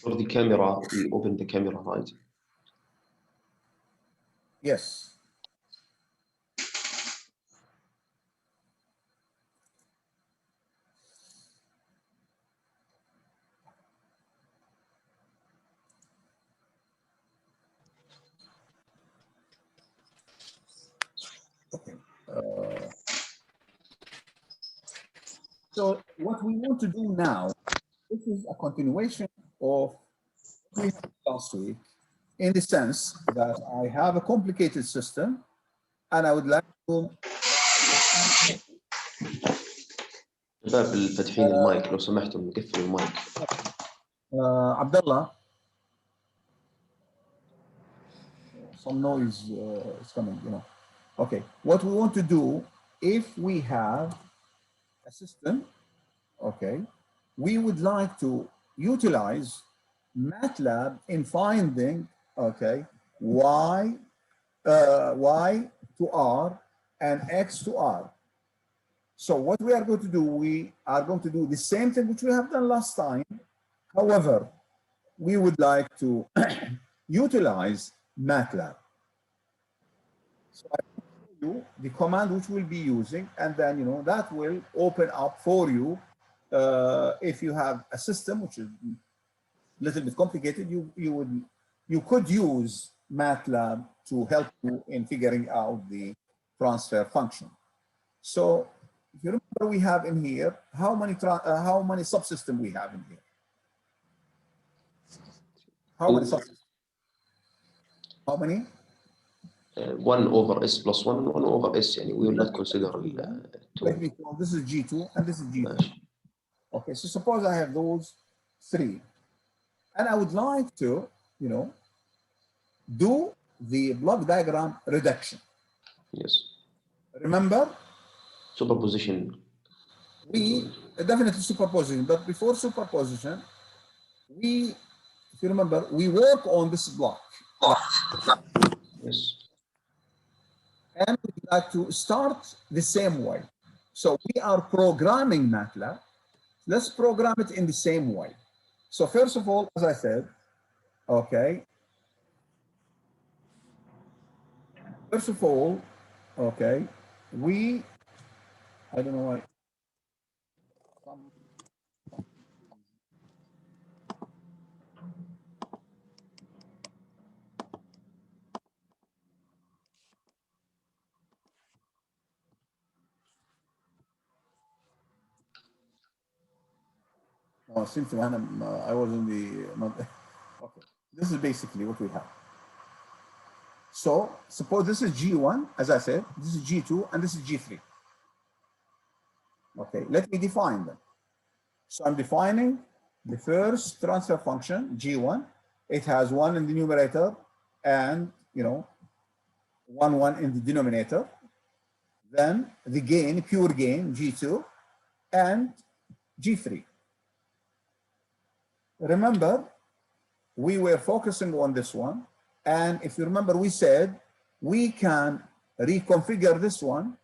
For the camera, we open the camera, right? Yes. Okay. So what we want to do now, this is a continuation of what we had last week, in the sense that I have a complicated system and I would like to شباب فاتحين المايك لو سمحتم نقفل المايك. Abdullah, some noise is coming, you know. Okay, what we want to do, if we have a system, okay, we would like to utilize MATLAB in finding, okay, y to r and x to r. So what we are going to do, we are going to do the same thing which we have done last time. However, we would like to utilize MATLAB. So I will show you the command which we'll be using, and then, you know, that will open up for you. If you have a system which is a little bit complicated, you could use MATLAB to help you in figuring out the transfer function. So if you remember, we have in here how many subsystems we have in here. How many subsystems? How many? 1 over s plus 1, 1 over s. يعني we will not consider 2. Let me call this is G2 and this is G3. Okay, so suppose I have those 3, and I would like to, you know, do the block diagram reduction. Yes. Remember? Superposition. We definitely superposition, but before superposition, if you remember, we work on this block. Yes. And we'd like to start the same way. So we are programming MATLAB. Let's program it in the same way. So first of all, as I said, okay. First of all, okay, I don't know why. Oh, seems to me I was in the, okay. This is basically what we have. So suppose this is G1, as I said, this is G2, and this is G3. Okay, let me define them. So I'm defining the first transfer function, G1. It has 1 in the numerator and, you know, 1 in the denominator. Then the gain, pure gain, G2, and G3. Remember, we were focusing on this one. And if you remember, we said we can reconfigure this one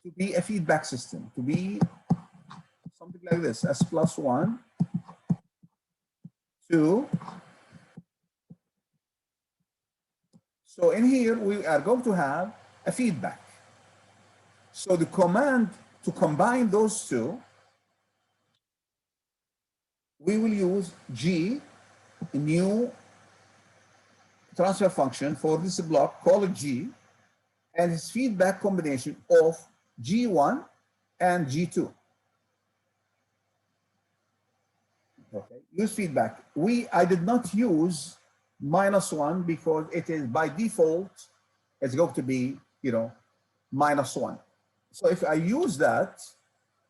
to be a feedback system, to be something like this, S plus 1, 2. So in here, we are going to have a feedback. So the command to combine those two, we will use G, new transfer function for this block, call it G, and its feedback combination of G1 and G2. Okay, use feedback. I did not use -1 because it is by default, it's going to be, you know, -1. So if I use that,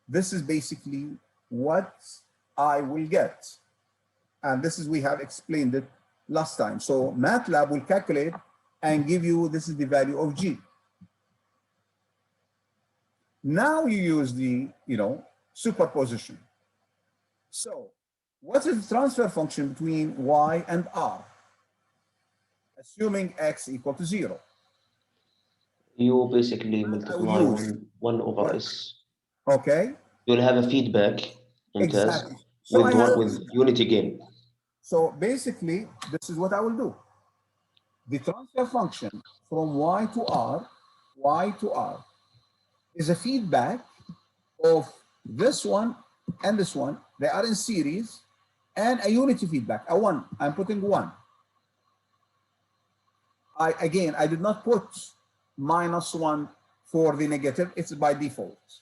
this is basically what I will get. And this is, we have explained it last time. So MATLAB will calculate and give you, this is the value of G. Now you use the, you know, superposition. So what is the transfer function between Y and R? Assuming X equal to 0. You basically multiply 1 over s. Okay. You'll have a feedback. Exactly. So with unity gain. So basically, this is what I will do. The transfer function from y to r is a feedback of this one and this one. They are in series, and a unity feedback, a 1. I'm putting 1. I did not put -1 for the negative. It's by default.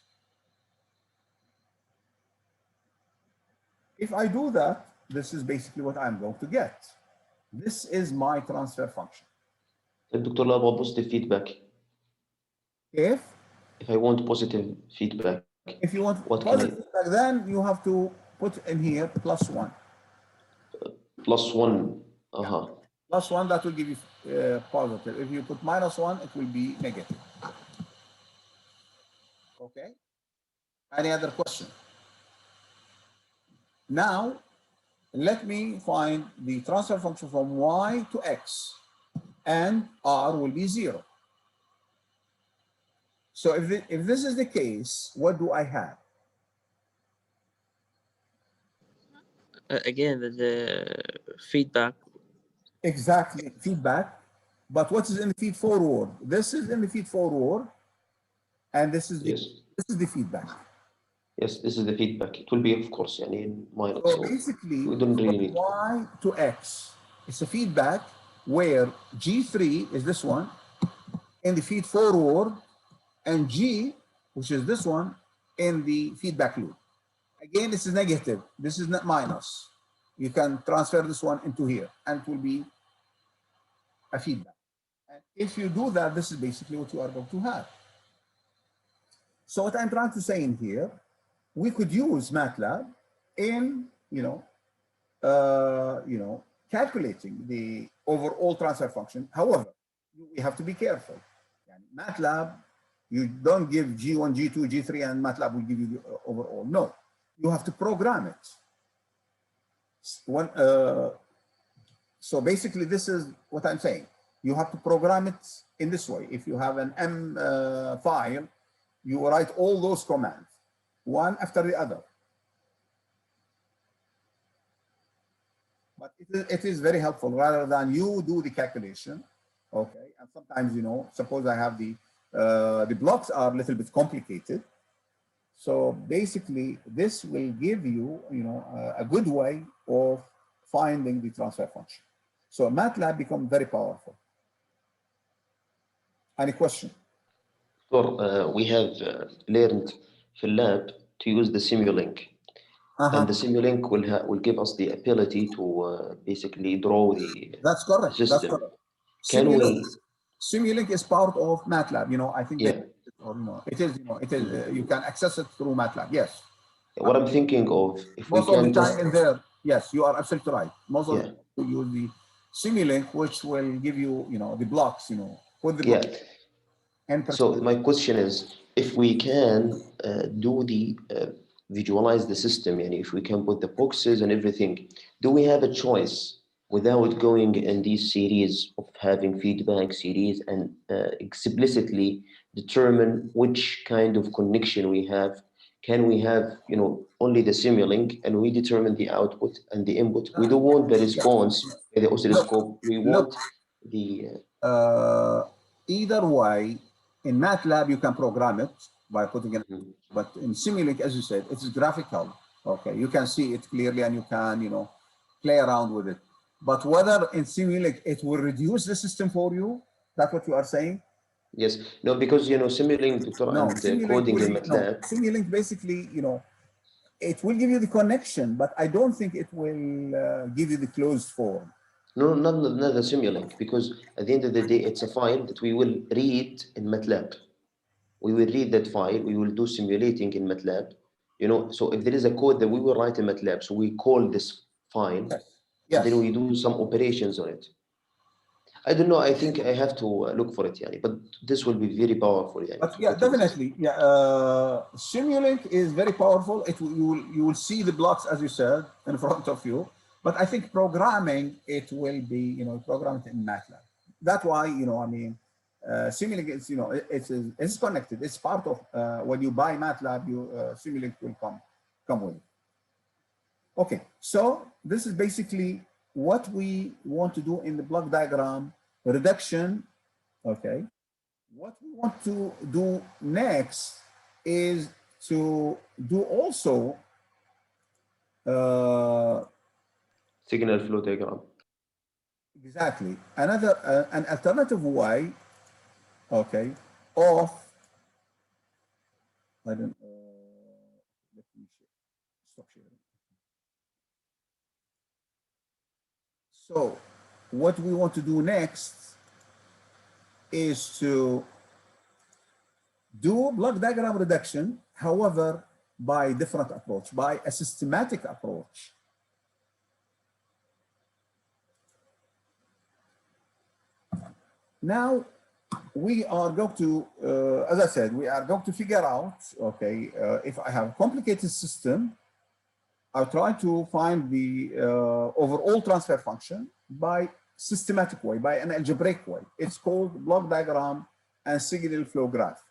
If I do that, this is basically what I'm going to get. This is my transfer function. الدكتور لو ابغى positive feedback. If I want positive feedback. If you want what positive can feedback, then you have to put in here +1. +1. Yeah. +1, that will give you positive. If you put -1, it will be negative. Okay. Any other question? Now, let me find the transfer function from y to x, and r will be 0. So if this is the case, what do I have? Again, the feedback. Exactly, feedback. But what is in the feed forward? This is in the feed forward, and this is the feedback. Yes, this is the feedback. It will be, of course, minus. So basically, we don't really from y to x, it's a feedback where G3 is this one in the feed forward, and G, which is this one, in the feedback loop. Again, this is negative. This is not minus. You can transfer this one into here, and it will be a feedback. And if you do that, this is basically what you are going to have. So what I'm trying to say in here, we could use MATLAB in, calculating the overall transfer function. However, we have to be careful. MATLAB, you don't give G1, G2, G3, and MATLAB will give you the overall. No, you have to program it. So basically, this is what I'm saying. You have to program it in this way. If you have an M file, you write all those commands, one after the other. But it is very helpful rather than you do the calculation, okay? And sometimes, suppose I have the blocks are a little bit complicated. So basically, this will give you, a good way of finding the transfer function. So MATLAB becomes very powerful. Any question? Sure. We have learned في اللاب to use the Simulink. And the Simulink will give us the ability to basically draw the That's correct. system. That's correct. Simulink is part of MATLAB. I think it is. You can access it through MATLAB. Yes. What I'm thinking of, if most we can of the time in there, yes, you are absolutely right. Most of the time you use the Simulink, which will give you, the blocks. Put the blocks. So my question is, if we can do the visualize the system, and if we can put the boxes and everything, do we have a choice without going in these series of having feedback series and explicitly determine which kind of connection we have? Can we have, only the Simulink, and we determine the output and the input? We don't want the response by the oscilloscope. We want the either way. In MATLAB, you can program it by putting it, but in Simulink, as you said, it's graphical. Okay, you can see it clearly, and you can, play around with it. But whether in Simulink it will reduce the system for you, that's what you are saying? Yes. No, because Simulink, Dr. Simulink coding in MATLAB. Simulink basically, it will give you the connection, but I don't think it will give you the closed form. No, not the Simulink, because at the end of the day, it's a file that we will read in MATLAB. We will read that file. We will do simulating in MATLAB. So if there is a code that we will write in MATLAB, so we call this file, and then we do some operations on it. I don't know. I think I have to look for it, but this will be very powerful. But definitely, Simulink is very powerful. You will see the blocks, as you said, in front of you. But I think programming it will be, programmed in MATLAB. That's why, Simulink is, it's connected. It's part of when you buy MATLAB, Simulink will come with it. Okay, so this is basically what we want to do in the block diagram reduction, okay, what we want to do next is to do also Signal flow diagram. exactly another an alternative way, okay, of I don't let me stop sharing. So what we want to do next is to do block diagram reduction, however, by different approach, by a systematic approach. Now, we are going to, as I said, we are going to figure out, okay, if I have a complicated system, I'll try to find the overall transfer function by systematic way, by an algebraic way. It's called block diagram and signal flow graph.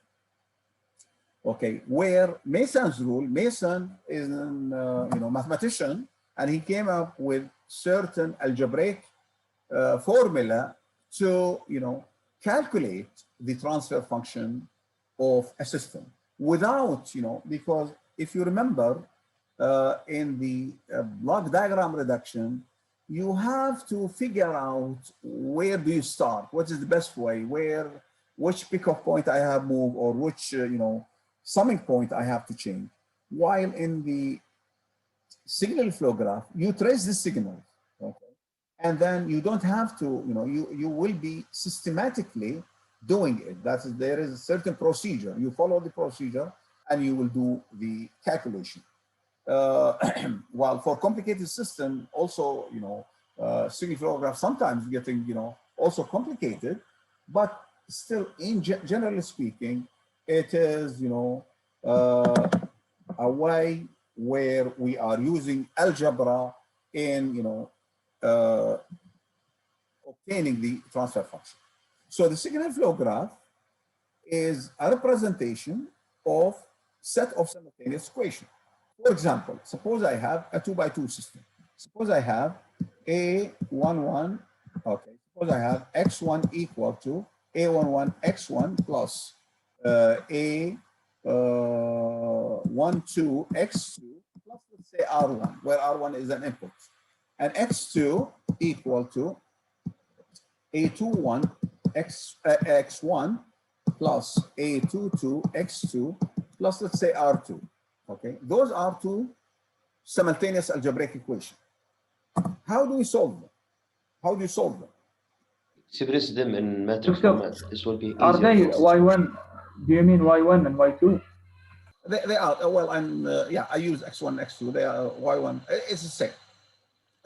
Okay, where Mason's rule, Mason is an mathematician, and he came up with certain algebraic formula to calculate the transfer function of a system without because if you remember in the block diagram reduction, you have to figure out where do you start, what is the best way, which pickoff point I have moved, or which summing point I have to change. While in the signal flow graph, you trace the signal, okay, and then you don't have to, you will be systematically doing it. That is, there is a certain procedure. You follow the procedure, and you will do the calculation. While for complicated system, also, signal flow graph sometimes getting, also complicated, but still, generally speaking, it is, a way where we are using algebra in, obtaining the transfer function. So the signal flow graph is a representation of set of simultaneous equations. For example, suppose I have a 2x2 system. Suppose I have A11, okay, suppose I have x1 equal to A11 x1 plus A12 x2 plus, let's say, R1, where R1 is an input, and x2 equal to A21 x1 plus A22 x2 plus, let's say, R2. Okay, those are two simultaneous algebraic equations. How do we solve them? How do you solve them? Express them in matrix So, format. This will be are easier they for us. Y1? Do you mean Y1 and Y2? They are, well, yeah, I use x1, x2, they are y1, it's the same.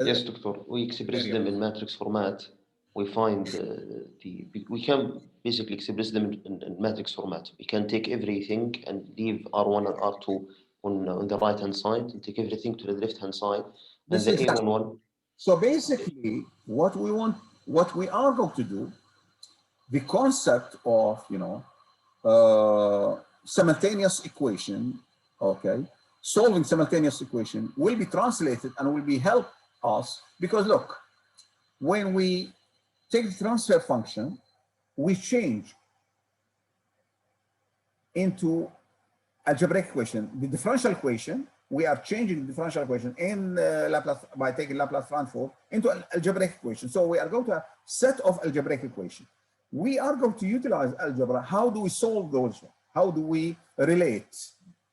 Yes, doctor, we express them in matrix format. We find we can basically express them in matrix format. We can take everything and leave R1 and R2 on the right hand side, and take everything to the left hand side, and the A11. So basically, what we are going to do, the concept of simultaneous equation, okay, solving simultaneous equation will be translated and will be help us, because look, when we take the transfer function, we change into algebraic equation. The differential equation, we are changing the differential equation in Laplace by taking Laplace transform into an algebraic equation. So we are going to a set of algebraic equations. We are going to utilize algebra. How do we solve those? How do we relate,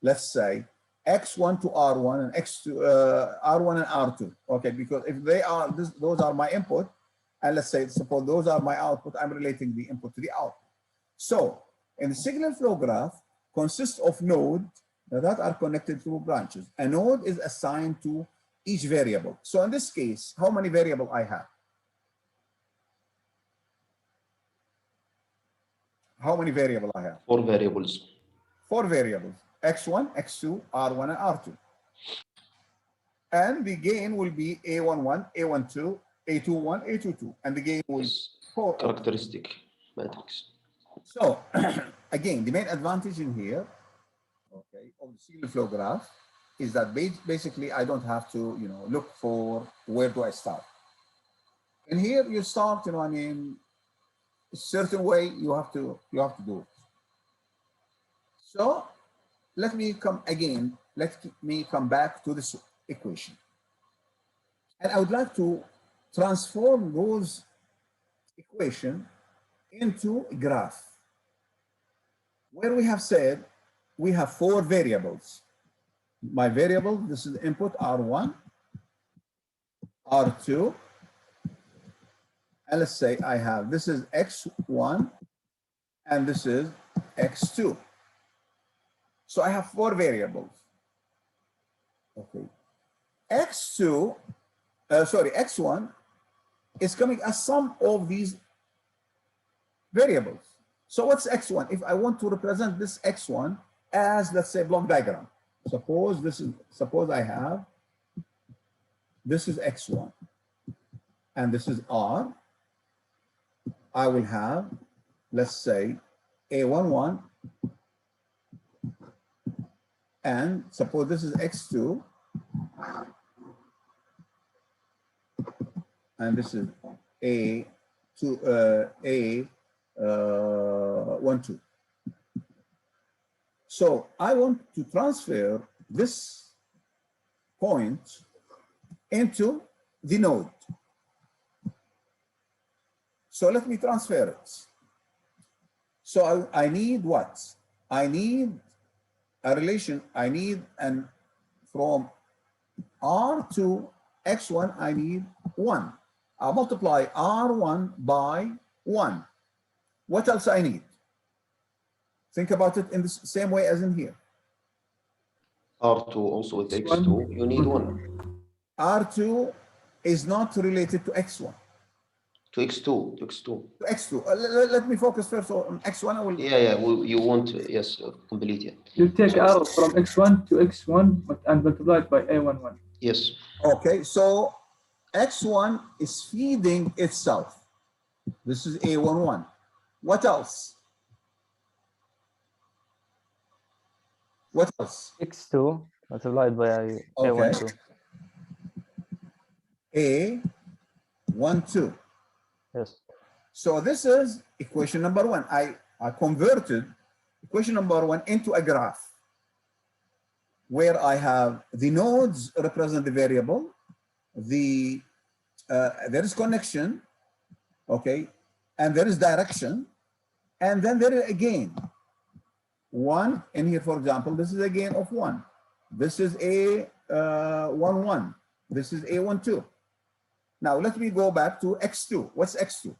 let's say, x1 to r1 and x to r1 and r2? Okay, because if they are those are my input, and let's say suppose those are my output, I'm relating the input to the output. So in the signal flow graph consists of nodes that are connected through branches. A node is assigned to each variable. So in this case, how many variables I have? How many variables I have? 4 variables. 4 variables, x1, x2, r1, and r2. And the gain will be a11, a12, a21, a22. And the gain will be 4. Characteristic matrix. So again, the main advantage in here, okay, of the signal flow graph is that basically I don't have to, look for where do I start. And here you start, I mean, a certain way you have to do it. So let me come again. Let me come back to this equation. And I would like to transform those equation into a graph where we have said we have 4 variables. My variable, this is the input R1, R2, and let's say I have, this is X1 and this is X2. So I have 4 variables. Okay. X1 is coming as sum of these variables. So what's X1? If I want to represent this X1 as, let's say, block diagram. Suppose I have, this is X1 and this is R. I will have, let's say, A11, and suppose this is X2, and this is A12. So I want to transfer this point into the node. So let me transfer it. So I need what? I need a relation. I need, and from R to X1, I need 1. I'll multiply R1 by 1. What else I need? Think about it in the same way as in here. R2 also with X2, you need 1. R2 is not related to X1. To X2, to X2. To X2. Let me focus first on X1. I will. Yeah. You want, yes, complete it. You take R from X1 to X1 and multiply it by A11. Yes. Okay, so X1 is feeding itself. This is A11. What else? What else? X2 multiplied by A12. A12. Yes. So this is equation number 1. I converted equation number 1 into a graph where I have the nodes represent the variable, there is connection, okay, and there is direction, and then there is a gain. 1 in here, for example, this is a gain of 1. This is A11. This is A12. Now let me go back to X2. What's X2?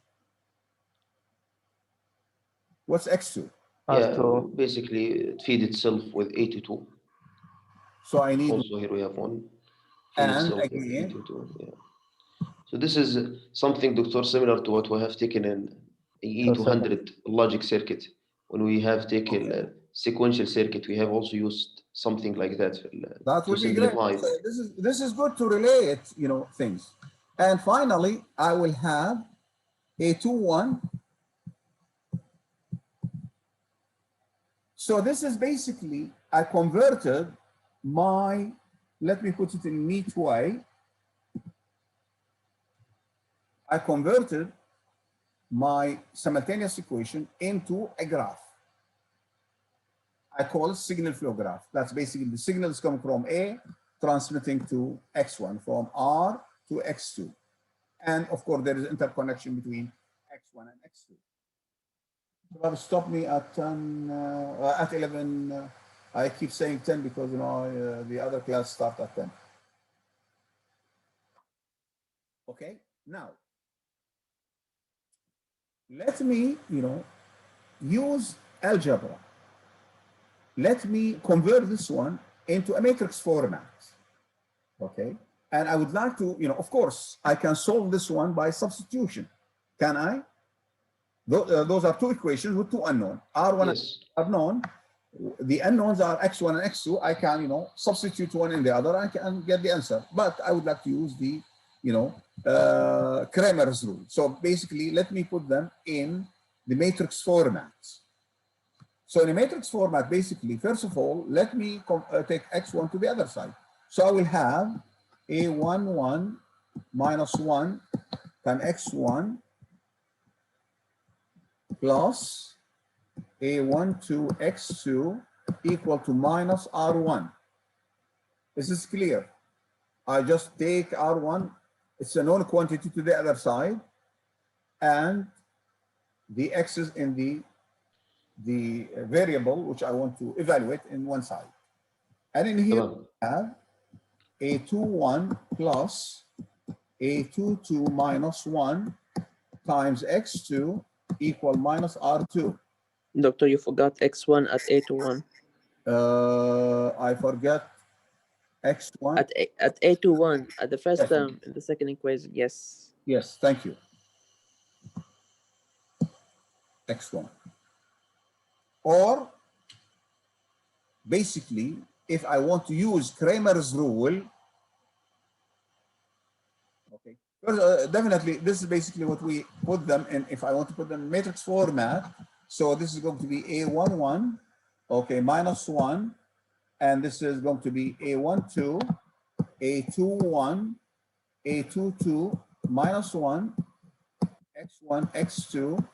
What's X2? Yeah, basically it feeds itself with 82. So I need, also here we have 1. And again, 82, yeah. So this is something, Doctor, similar to what we have taken in EE200 logic circuit. When we have taken sequential circuit, we have also used something like that. That would be great. So this is good to relate, things. And finally, I will have A21. So this is basically, I converted my, let me put it in a neat way. I converted my simultaneous equation into a graph. I call it signal flow graph. That's basically the signals come from A transmitting to X1, from R to X2. And of course, there is interconnection between X1 and X2. So stop me at 10, at 11. I keep saying 10 because, the other class starts at 10. Okay, now, let me, use algebra. Let me convert this one into a matrix format, okay? And I would like to, of course, I can solve this one by substitution. Can I? Those are 2 equations with 2 unknowns. R1 yes. are known. The unknowns are X1 and X2. I can, substitute one in the other. I can get the answer. But I would like to use the, Kramer's rule. So basically, let me put them in the matrix format. So in a matrix format, basically, first of all, let me take X1 to the other side. So I will have A11 minus 1 can x1 plus a1 to x2 equal to minus r1. This is clear. I just take r1, it's a known quantity to the other side, and the x's in the variable which I want to evaluate in one side. And in here we have a21 plus a22 minus 1 times x2 equal minus r2. Doctor, you forgot x1 at a21. I forget x1 At a21 at the first Yes. term in the second equation. Yes. Yes, thank you. x1. Or basically, if I want to use Kramer's rule, okay, definitely this is basically what we put them in. If I want to put them in matrix format, so this is going to be a11, okay, minus 1, and this is going to be a12, a21, a22 minus 1, x1, x2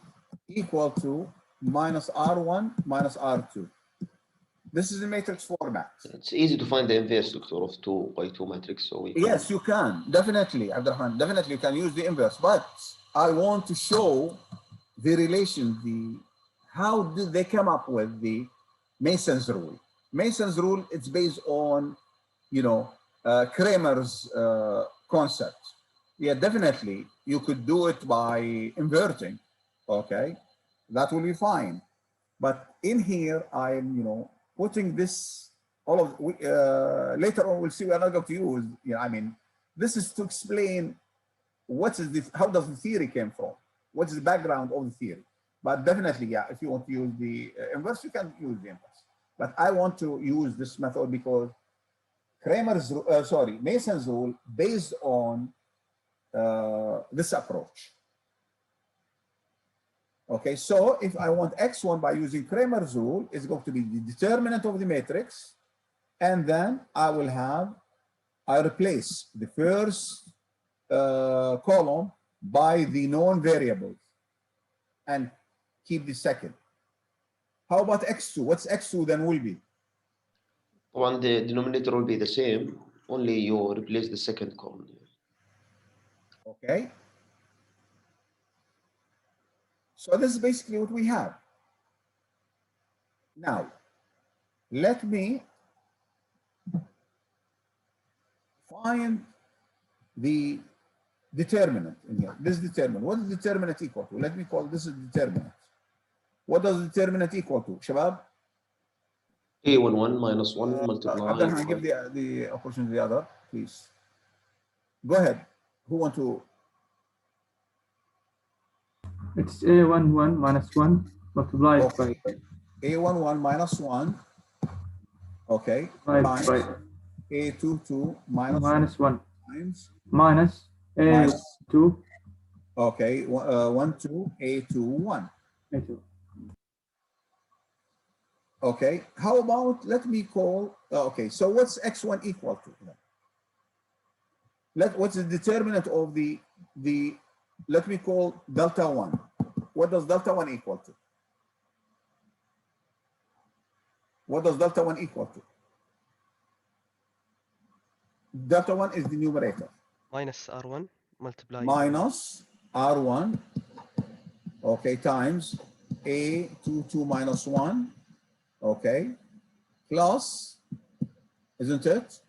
equal to minus r1 minus r2. This is the matrix format. It's easy to find the inverse, Doctor, of 2 by 2 matrix. So we can... Yes, you can. Definitely, Abdurrahman. Definitely, you can use the inverse. But I want to show the relation, how did they come up with the Mason's rule? Mason's rule, it's based on, Kramer's concept. Yeah, definitely, you could do it by inverting, okay? That will be fine. But in here, I'm, putting this, all of, later on, we'll see we're not going to use, this is to explain how does the theory came from? What's the background of the theory? But definitely, yeah, if you want to use the inverse, you can use the inverse. But I want to use this method because Mason's rule based on this approach. Okay, so if I want x1 by using Kramer's rule, it's going to be the determinant of the matrix, and then I replace the first column by the known variables and keep the second. How about x2? What's x2 then will be? One, the denominator will be the same, only you replace the second column. Okay. So this is basically what we have. Now, let me find the determinant in here. This determinant. What is determinant equal to? Let me call this a determinant. What does determinant equal to? Shabab? A11 minus 1 multiplied. Abdurrahman, give the opportunity to the other, please. Go ahead. Who want to? It's a11 minus 1 multiplied by a11 minus 1. Okay. by a22 minus 1 times minus a2. Okay. 1 2 a21. A2. Okay. How about let me call? Okay. So what's x1 equal to? What's the determinant of the? Let me call delta 1. What does delta 1 equal to? What does delta 1 equal to? Delta 1 is the numerator. Minus R1 multiplied. Minus R1, okay, times A22 minus 1, okay, plus, isn't it?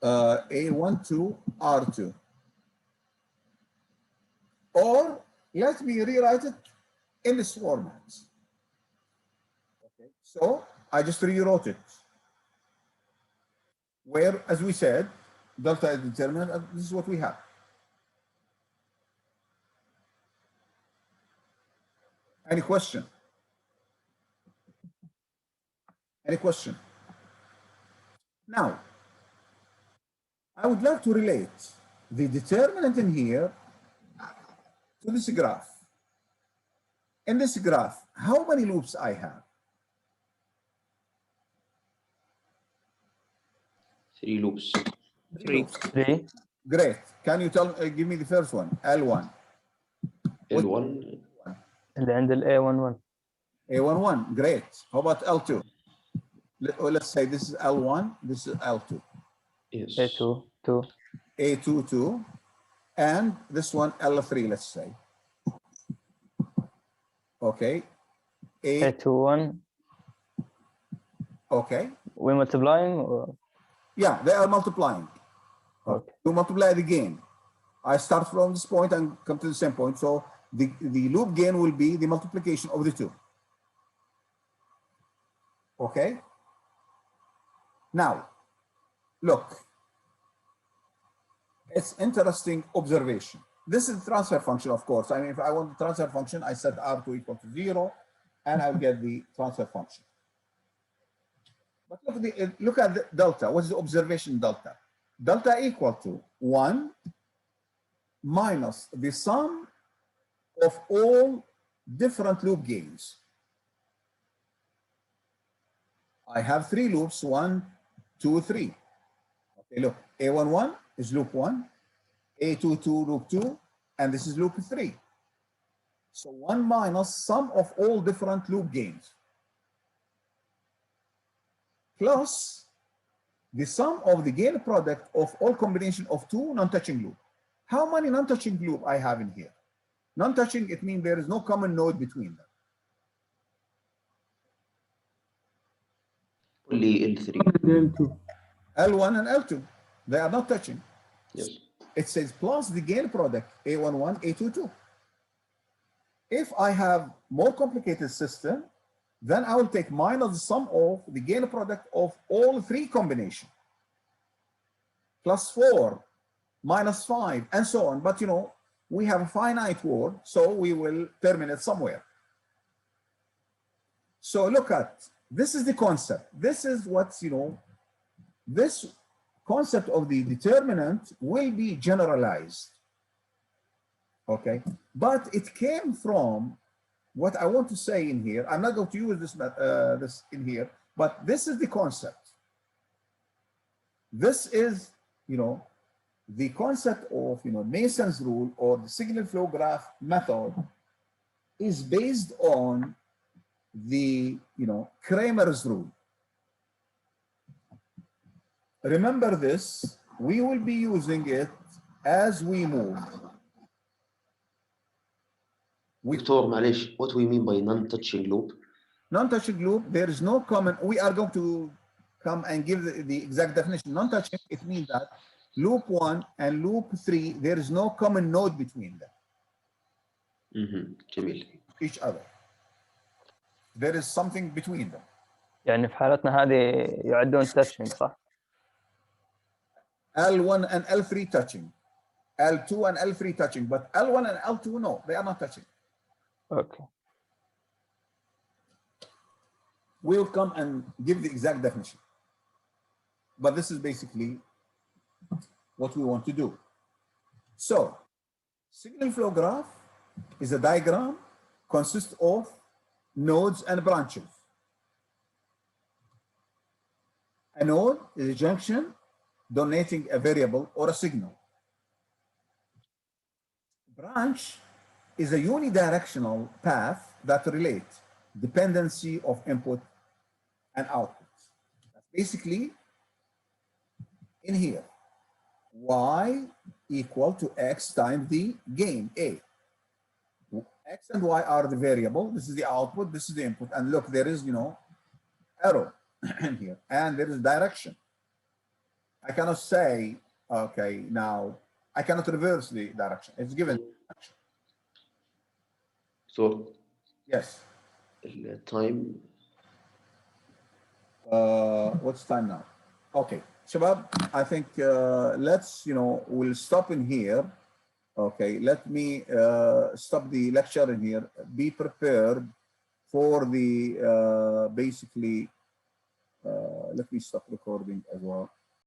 A12 R2. Or let me rewrite it in this format. Okay, so I just rewrote it. Where, as we said, delta is determinant, and this is what we have. Any question? Any question? Now, I would like to relate the determinant in here to this graph. In this graph, how many loops I have? 3 loops. 3. 3. Great. Can you give me the first one? L1. L1. اللي عند ال A11. A11. Great. How about L2? Let's say this is L1. This is L2. Yes. A2 2. A2 2. And this one L3. Let's say. Okay. A2 1. Okay. We're multiplying or Yeah, they are multiplying. okay. To multiply the gain, I start from this point and come to the same point. So the loop gain will be the multiplication of the two. Okay. Now, look, it's interesting observation. This is the transfer function, of course. I mean, if I want the transfer function, I set R2 equal to 0, and I'll get the transfer function. But look at the delta. What is the observation delta? Delta equal to 1 minus the sum of all different loop gains. I have 3 loops, 1, 2, 3. Okay, look, A11 is loop 1, A22 loop 2, and this is loop 3. So 1 minus sum of all different loop gains plus the sum of the gain product of all combination of 2 non-touching loop. How many non-touching loop I have in here? Non-touching, it means there is no common node between them. Only L3. L2. L1 and L2, they are not touching. Yes. It says plus the gain product A11, A22. If I have more complicated system, then I will take minus the sum of the gain product of all 3 combinations. Plus 4, minus 5, and so on. But you know, we have a finite word, so we will terminate somewhere. So look at, this is the concept. This is what's, you know, this concept of the determinant will be generalized. Okay, but it came from what I want to say in here. I'm not going to use this in here, but this is the concept. This is, you know, the concept of, you know, Mason's rule or the signal flow graph method is based on the, you know, Kramer's rule. Remember this, we will be using it as we move. Victor, معلش, what we mean by non-touching loop? Non-touching loop, there is no common, we are going to come and give the exact definition. Non-touching, it means that loop 1 and loop 3, there is no common node between them. جميل. Each other. There is something between them. يعني في حالتنا هذه يعدون touching صح؟ L1 and L3 touching. L2 and L3 touching, but L1 and L2, no, they are not touching. Okay. We will come and give the exact definition. But this is basically what we want to do. So, signal flow graph is a diagram, consists of nodes and branches. A node is a junction donating a variable or a signal. Branch is a unidirectional path that relates dependency of input and output. That's basically in here. Y equal to X times the gain, A. X and Y are the variable. This is the output, this is the input. And look, there is, you know, arrow in here. And there is direction. I cannot say, okay, now, I cannot reverse the direction. It's given direction. So, yes. Time. What's time now? Okay, Shabab, I think let's, you know, we'll stop in here. Okay, let me stop the lecture in here. Be prepared for the basically, let me stop recording as well.